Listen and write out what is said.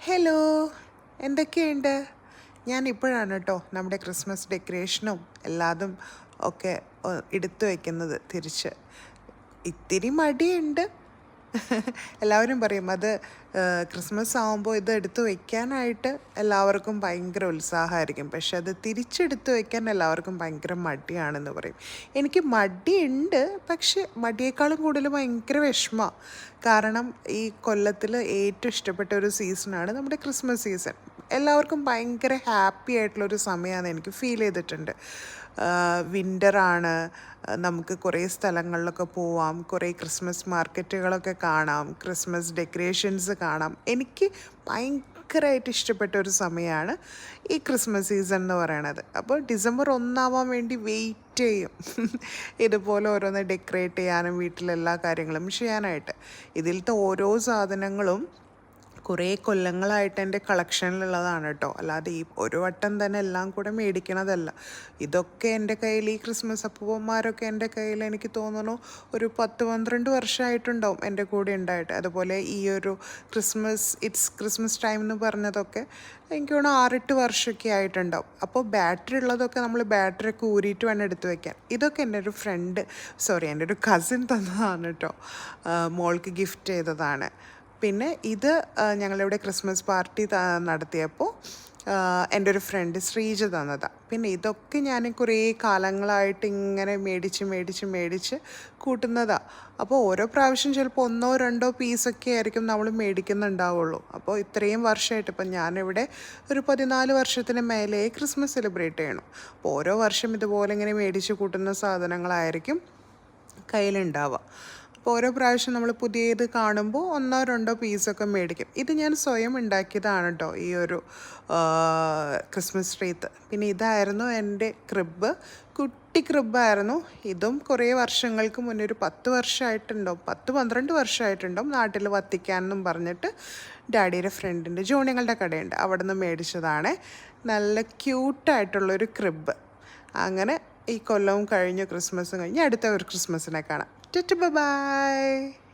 Hello, എന്തൊക്കെയുണ്ട്? ഞാൻ ഇപ്പോഴാണ് കേട്ടോ നമ്മുടെ ക്രിസ്മസ് ഡെക്കറേഷനും എല്ലാതും ഒക്കെ എടുത്തു വയ്ക്കുന്നത് തിരിച്ച്. ഇത്തിരി മടിയുണ്ട്. എല്ലാവരും പറയും അത് ക്രിസ്മസ് ആകുമ്പോൾ ഇത് എടുത്തു വയ്ക്കാനായിട്ട് എല്ലാവർക്കും ഭയങ്കര ഉത്സാഹമായിരിക്കും, പക്ഷെ അത് തിരിച്ചെടുത്ത് വയ്ക്കാൻ എല്ലാവർക്കും ഭയങ്കര മടിയാണെന്ന് പറയും. എനിക്ക് മടിയുണ്ട്, പക്ഷെ മടിയേക്കാളും കൂടുതൽ ഭയങ്കര വിഷമമാണ്. കാരണം ഈ കൊല്ലത്തിൽ ഏറ്റവും ഇഷ്ടപ്പെട്ട ഒരു സീസണാണ് നമ്മുടെ ക്രിസ്മസ് സീസൺ. എല്ലാവർക്കും ഭയങ്കര ഹാപ്പി ആയിട്ടുള്ളൊരു സമയമാണെന്ന് എനിക്ക് ഫീൽ ചെയ്തിട്ടുണ്ട്. വിൻ്ററാണ്, നമുക്ക് കുറേ സ്ഥലങ്ങളിലൊക്കെ പോവാം, കുറേ ക്രിസ്മസ് മാർക്കറ്റുകളൊക്കെ കാണാം, ക്രിസ്മസ് ഡെക്കറേഷൻസ് കാണാം. എനിക്ക് ഭയങ്കരമായിട്ട് ഇഷ്ടപ്പെട്ട ഒരു സമയമാണ് ഈ ക്രിസ്മസ് സീസൺ എന്ന് പറയണത്. അപ്പോൾ ഡിസംബർ 1 വേണ്ടി വെയിറ്റ് ചെയ്യും ഇതുപോലെ ഓരോന്ന് ഡെക്കറേറ്റ് ചെയ്യാനും വീട്ടിലെല്ലാ കാര്യങ്ങളും ചെയ്യാനായിട്ട്. ഇതിലത്തെ ഓരോ സാധനങ്ങളും കുറേ കൊല്ലങ്ങളായിട്ട് എൻ്റെ കളക്ഷനിലുള്ളതാണ് കേട്ടോ. അല്ലാതെ ഈ ഒരു വട്ടം തന്നെ എല്ലാം കൂടെ മേടിക്കണതല്ല. ഇതൊക്കെ എൻ്റെ കയ്യിൽ, ഈ ക്രിസ്മസ് അപ്പൂപ്പന്മാരൊക്കെ എൻ്റെ കയ്യിൽ എനിക്ക് തോന്നുന്നു ഒരു 10-12 വർഷമായിട്ടുണ്ടാവും എൻ്റെ കൂടെ ഉണ്ടായിട്ട്. അതുപോലെ ഈ ഒരു ക്രിസ്മസ് ടൈം എന്ന് പറഞ്ഞതൊക്കെ എനിക്ക് തോന്നുന്നു 6-8 വർഷമൊക്കെ ആയിട്ടുണ്ടാവും. അപ്പോൾ ബാറ്ററി ഉള്ളതൊക്കെ നമ്മൾ ബാറ്ററി ഒക്കെ ഊരിയിട്ട് വേണം എടുത്ത് വയ്ക്കാൻ. ഇതൊക്കെ എൻ്റെ ഒരു കസിൻ തന്നതാണ് കേട്ടോ. മോൾക്ക് ഗിഫ്റ്റ് ചെയ്തതാണ്. പിന്നെ ഇത് ഞങ്ങളിവിടെ ക്രിസ്മസ് പാർട്ടി നടത്തിയപ്പോൾ എൻ്റെ ഒരു ഫ്രണ്ട് ശ്രീജ തന്നതാണ്. പിന്നെ ഇതൊക്കെ ഞാൻ കുറേ കാലങ്ങളായിട്ട് ഇങ്ങനെ മേടിച്ച് കൂട്ടുന്നതാണ്. അപ്പോൾ ഓരോ പ്രാവശ്യം ചിലപ്പോൾ 1-2 പീസൊക്കെ ആയിരിക്കും നമ്മൾ മേടിക്കുന്നുണ്ടാവുള്ളൂ. അപ്പോൾ ഇത്രയും വർഷമായിട്ട് ഇപ്പം ഞാനിവിടെ ഒരു 14 വർഷത്തിന് മേലെ ക്രിസ്മസ് സെലിബ്രേറ്റ് ചെയ്യണം. അപ്പോൾ ഓരോ വർഷം ഇതുപോലെ ഇങ്ങനെ മേടിച്ച് കൂട്ടുന്ന സാധനങ്ങളായിരിക്കും കയ്യിലുണ്ടാവുക. അപ്പോൾ ഓരോ പ്രാവശ്യം നമ്മൾ പുതിയത് കാണുമ്പോൾ 1-2 പീസൊക്കെ മേടിക്കും. ഇത് ഞാൻ സ്വയം ഉണ്ടാക്കിയതാണ് കേട്ടോ, ഈ ഒരു ക്രിസ്മസ് ട്രീത്ത്. പിന്നെ ഇതായിരുന്നു എൻ്റെ ക്രിബ്, കുട്ടി ക്രിബായിരുന്നു. ഇതും കുറേ വർഷങ്ങൾക്ക് മുന്നേ, ഒരു 10 വർഷമായിട്ടുണ്ടാവും, 10-12 വർഷമായിട്ടുണ്ടാവും, നാട്ടിൽ വത്തിക്കാൻ എന്നും പറഞ്ഞിട്ട് ഡാഡിയുടെ ഫ്രണ്ടിൻ്റെ ജോണിങ്ങളുടെ കടയുണ്ട്, അവിടെ നിന്ന് മേടിച്ചതാണ്. നല്ല ക്യൂട്ടായിട്ടുള്ളൊരു ക്രിബ്. അങ്ങനെ ഈ കൊല്ലവും കഴിഞ്ഞു, ക്രിസ്മസും കഴിഞ്ഞ് അടുത്ത ഒരു ക്രിസ്മസിനെ കാണാം. Bye bye.